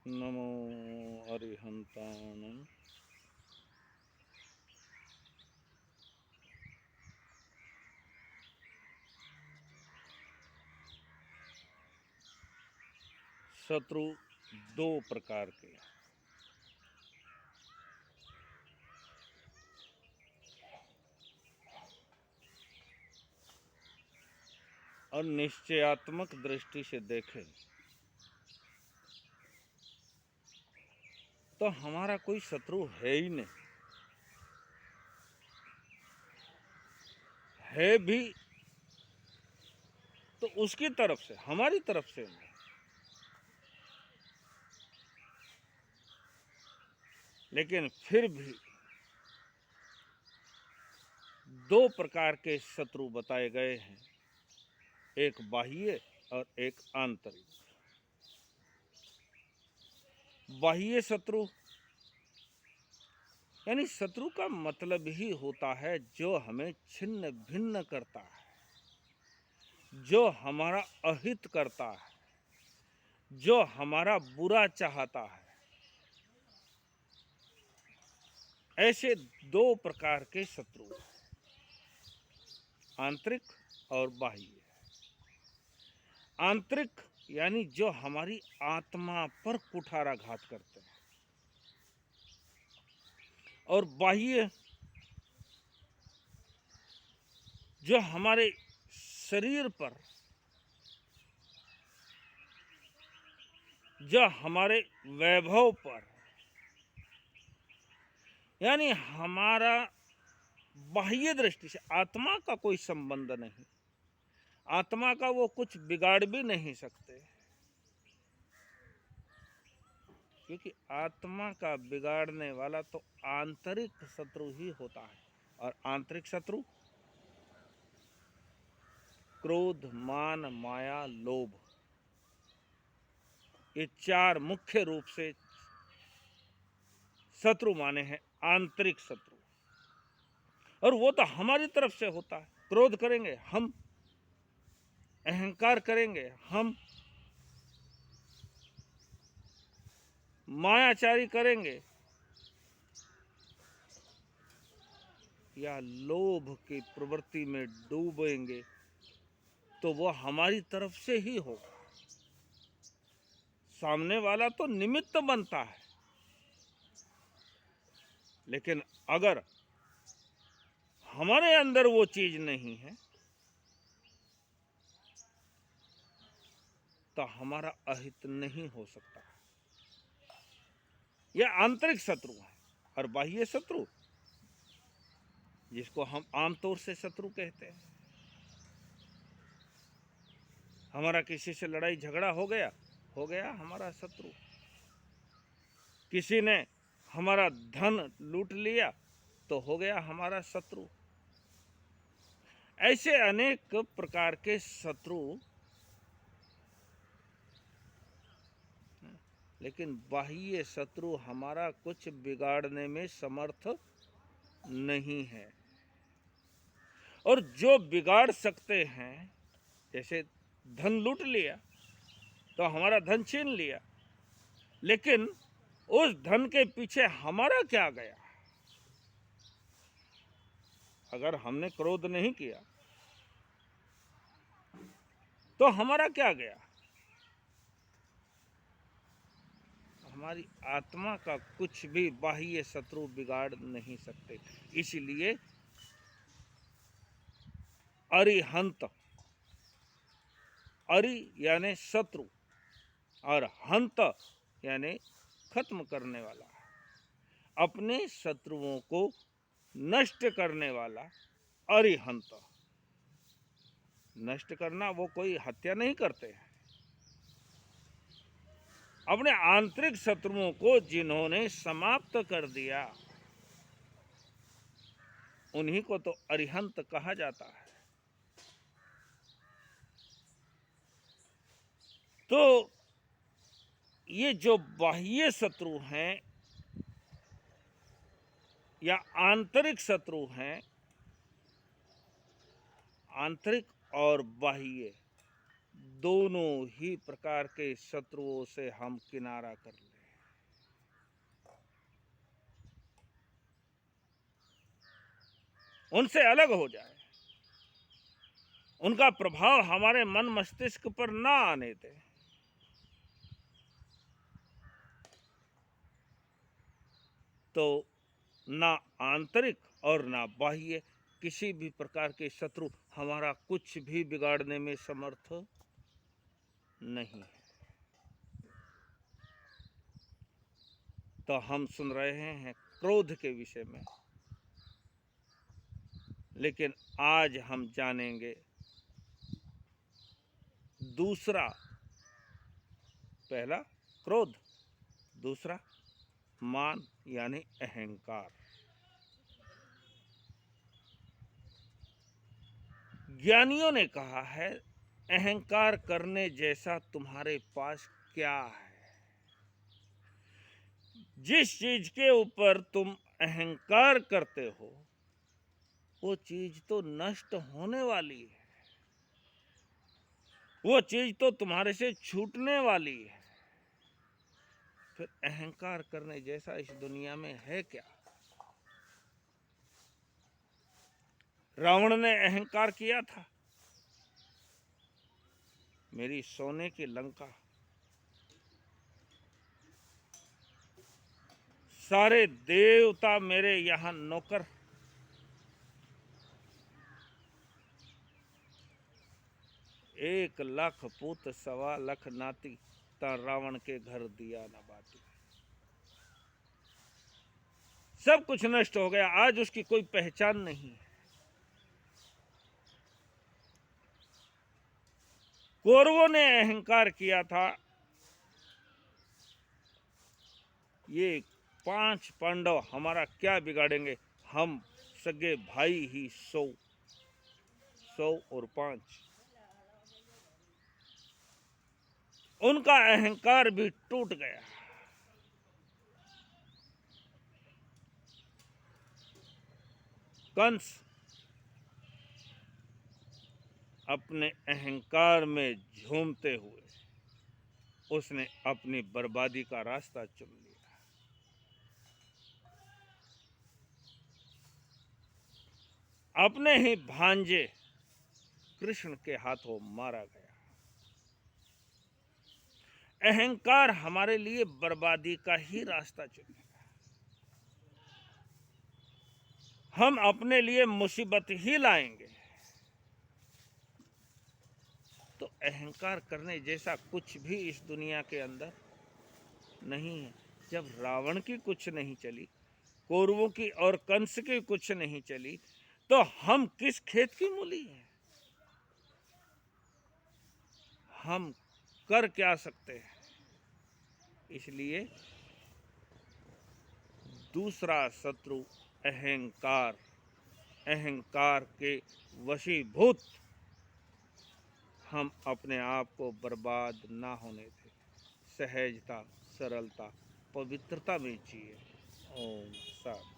नमो अरिहंताणं। शत्रु दो प्रकार के, और निश्चयात्मक दृष्टि से देखें तो हमारा कोई शत्रु है ही नहीं। है भी तो उसकी तरफ से, हमारी तरफ से नहीं। लेकिन फिर भी दो प्रकार के शत्रु बताए गए हैं, एक बाह्य और एक आंतरिक। बाह्य शत्रु यानी शत्रु का मतलब ही होता है जो हमें छिन्न भिन्न करता है, जो हमारा अहित करता है, जो हमारा बुरा चाहता है। ऐसे दो प्रकार के शत्रु, आंतरिक और बाह्य। आंतरिक यानी जो हमारी आत्मा पर कुठाराघात करते हैं, और बाह्य जो हमारे शरीर पर, जो हमारे वैभव पर, यानी हमारा बाह्य दृष्टि से आत्मा का कोई संबंध नहीं, आत्मा का वो कुछ बिगाड़ भी नहीं सकते, क्योंकि आत्मा का बिगाड़ने वाला तो आंतरिक शत्रु ही होता है। और आंतरिक शत्रु क्रोध, मान, माया, लोभ, ये चार मुख्य रूप से शत्रु माने हैं आंतरिक शत्रु। और वो तो हमारी तरफ से होता है। क्रोध करेंगे हम, अहंकार करेंगे हम, मायाचारी करेंगे, या लोभ की प्रवृत्ति में डूबेंगे, तो वो हमारी तरफ से ही होगा। सामने वाला तो निमित्त बनता है, लेकिन अगर हमारे अंदर वो चीज नहीं है तो हमारा अहित नहीं हो सकता। यह आंतरिक शत्रु है। और बाह्य शत्रु, जिसको हम आमतौर से शत्रु कहते हैं, हमारा किसी से लड़ाई झगड़ा हो गया हमारा शत्रु। किसी ने हमारा धन लूट लिया तो हो गया हमारा शत्रु। ऐसे अनेक प्रकार के शत्रु, लेकिन बाह्य शत्रु हमारा कुछ बिगाड़ने में समर्थ नहीं है। और जो बिगाड़ सकते हैं, जैसे धन लूट लिया तो हमारा धन छीन लिया, लेकिन उस धन के पीछे हमारा क्या गया? अगर हमने क्रोध नहीं किया तो हमारा क्या गया? हमारी आत्मा का कुछ भी बाह्य शत्रु बिगाड़ नहीं सकते। इसलिए अरिहंत, अरि यानी शत्रु, और हंत यानी खत्म करने वाला, अपने शत्रुओं को नष्ट करने वाला। अरिहंत, नष्ट करना, वो कोई हत्या नहीं करते हैं। अपने आंतरिक शत्रुओं को जिन्होंने समाप्त कर दिया, उन्हीं को तो अरिहंत कहा जाता है। तो ये जो बाह्य शत्रु हैं या आंतरिक शत्रु हैं, आंतरिक और बाह्य दोनों ही प्रकार के शत्रुओं से हम किनारा कर लें। उनसे अलग हो जाए, उनका प्रभाव हमारे मन मस्तिष्क पर ना आने दे। तो ना आंतरिक और ना बाह्य किसी भी प्रकार के शत्रु हमारा कुछ भी बिगाड़ने में समर्थ नहीं है। तो हम सुन रहे हैं क्रोध के विषय में, लेकिन आज हम जानेंगे दूसरा। पहला क्रोध, दूसरा मान यानी अहंकार। ज्ञानियों ने कहा है, अहंकार करने जैसा तुम्हारे पास क्या है? जिस चीज के ऊपर तुम अहंकार करते हो वो चीज तो नष्ट होने वाली है, वो चीज तो तुम्हारे से छूटने वाली है। फिर अहंकार करने जैसा इस दुनिया में है क्या? रावण ने अहंकार किया था, मेरी सोने की लंका, सारे देवता मेरे यहां नौकर, 1,00,000 पूत 1,25,00,000 नाती, ता रावण के घर दिया न बाती। सब कुछ नष्ट हो गया, आज उसकी कोई पहचान नहीं है। कौरवों ने अहंकार किया था, ये 5 पांडव हमारा क्या बिगाड़ेंगे, हम सगे भाई ही 100 और 5। उनका अहंकार भी टूट गया। कंस अपने अहंकार में झूमते हुए उसने अपनी बर्बादी का रास्ता चुन लिया। अपने ही भांजे कृष्ण के हाथों मारा गया। अहंकार हमारे लिए बर्बादी का ही रास्ता चुनेगा। हम अपने लिए मुसीबत ही लाएंगे। तो अहंकार करने जैसा कुछ भी इस दुनिया के अंदर नहीं है। जब रावण की कुछ नहीं चली, कौरवों की और कंस की कुछ नहीं चली, तो हम किस खेत की मूली हैं? हम कर क्या सकते हैं? इसलिए दूसरा शत्रु अहंकार, अहंकार के वशीभूत हम अपने आप को बर्बाद ना होने दें। सहजता, सरलता, पवित्रता में जिए। ओम शांति।